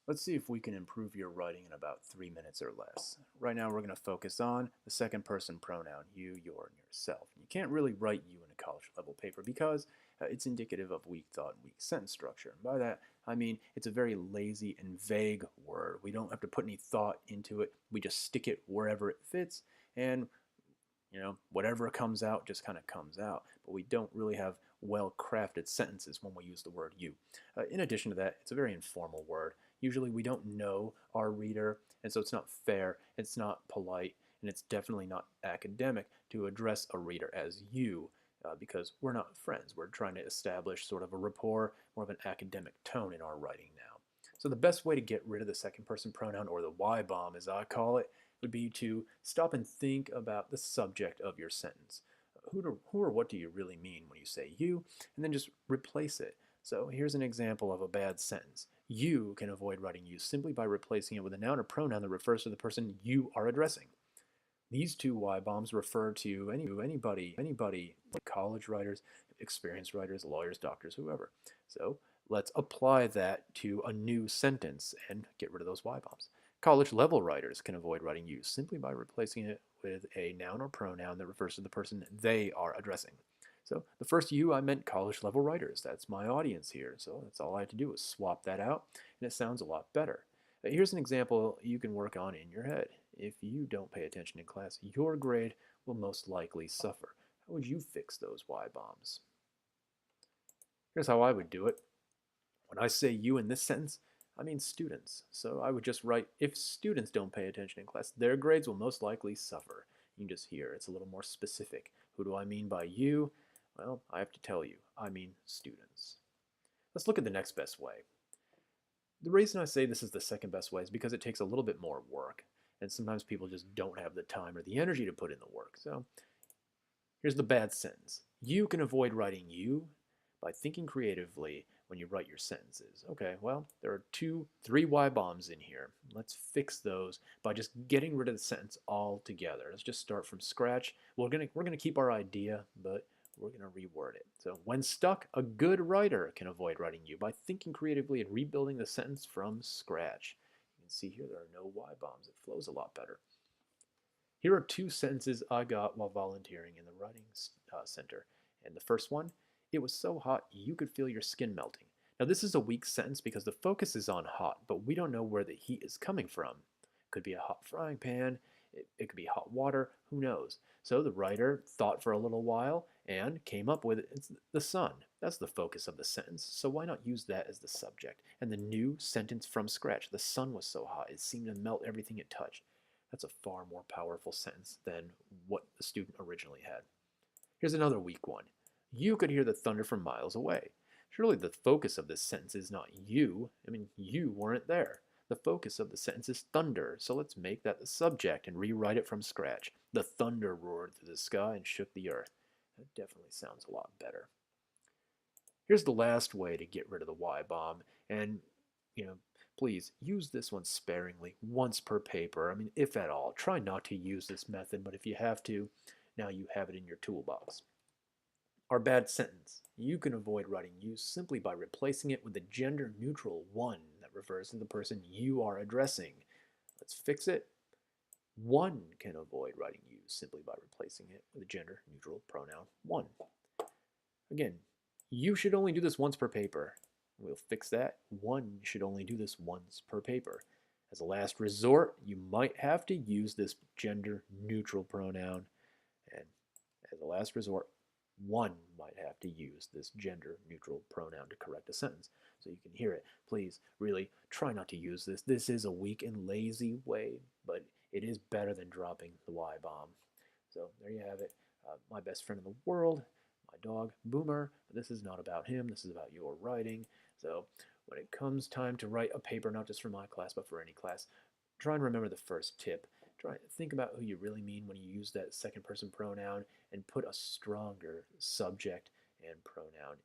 Let's see if we can improve your writing in about 3 minutes or less. Right now, we're going to focus on the second person pronoun, you, your, and yourself. You can't really write you in a college level paper because it's indicative of weak thought and weak sentence structure. And by that, I mean it's a very lazy and vague word. We don't have to put any thought into it, we just stick it wherever it fits, and whatever comes out just kind of comes out. But we don't really have well crafted sentences when we use the word you. In addition to that, it's a very informal word. Usually we don't know our reader, and so it's not fair, it's not polite, and it's definitely not academic to address a reader as you. Because we're not friends. We're trying to establish sort of a rapport, more of an academic tone in our writing now. So the best way to get rid of the second person pronoun, or the Y bomb as I call it, would be to stop and think about the subject of your sentence. Who or what do you really mean when you say you? And then just replace it. So here's an example of a bad sentence. You can avoid writing you simply by replacing it with a noun or pronoun that refers to the person you are addressing. These two Y bombs refer to anybody, like college writers, experienced writers, lawyers, doctors, whoever. So let's apply that to a new sentence and get rid of those Y bombs. College level writers can avoid writing you simply by replacing it with a noun or pronoun that refers to the person they are addressing. So the first you, I meant college level writers. That's my audience here. So that's all I had to do was swap that out, and it sounds a lot better. Here's an example you can work on in your head. If you don't pay attention in class, your grade will most likely suffer. How would you fix those Y bombs? Here's how I would do it. When I say you in this sentence, I mean students. So I would just write, if students don't pay attention in class, their grades will most likely suffer. You can just hear it's a little more specific. Who do I mean by you? Well, I have to tell you, I mean students. Let's look at the next best way. The reason I say this is the second best way is because it takes a little bit more work. And sometimes people just don't have the time or the energy to put in the work. So here's the bad sentence. You can avoid writing you by thinking creatively when you write your sentences. Okay, well, there are three Y bombs in here. Let's fix those by just getting rid of the sentence altogether. Let's just start from scratch. We're gonna keep our idea, but we're gonna reword it. So when stuck, a good writer can avoid writing you by thinking creatively and rebuilding the sentence from scratch. You can see here there are no Y bombs. It flows a lot better. Here are two sentences I got while volunteering in the writing center. And the first one, it was so hot you could feel your skin melting. Now, this is a weak sentence because the focus is on hot, but we don't know where the heat is coming from. It could be a hot frying pan, it could be hot water, who knows? So the writer thought for a little while and came up with it's the sun. That's the focus of the sentence, so why not use that as the subject? And the new sentence from scratch, the sun was so hot it seemed to melt everything it touched. That's a far more powerful sentence than what the student originally had. Here's another weak one. You could hear the thunder from miles away. Surely the focus of this sentence is not you. I mean, you weren't there. The focus of the sentence is thunder, so let's make that the subject and rewrite it from scratch. The thunder roared through the sky and shook the earth. That definitely sounds a lot better. Here's the last way to get rid of the Y bomb, and you know, please use this one sparingly, once per paper. I mean, if at all. Try not to use this method, but if you have to, now you have it in your toolbox. Our bad sentence. You can avoid writing you simply by replacing it with the gender neutral one that refers to the person you are addressing. Let's fix it. One can avoid writing you simply by replacing it with a gender neutral pronoun one. Again, you should only do this once per paper. We'll fix that. One should only do this once per paper. As a last resort, you might have to use this gender neutral pronoun. And as a last resort, one might have to use this gender neutral pronoun to correct a sentence. So you can hear it. Please, really, try not to use this. This is a weak and lazy way, but it is better than dropping the Y bomb. So there you have it. My best friend in the world, my dog, Boomer. But this is not about him. This is about your writing. So when it comes time to write a paper, not just for my class, but for any class, try and remember the first tip. Try think about who you really mean when you use that second person pronoun and put a stronger subject and pronoun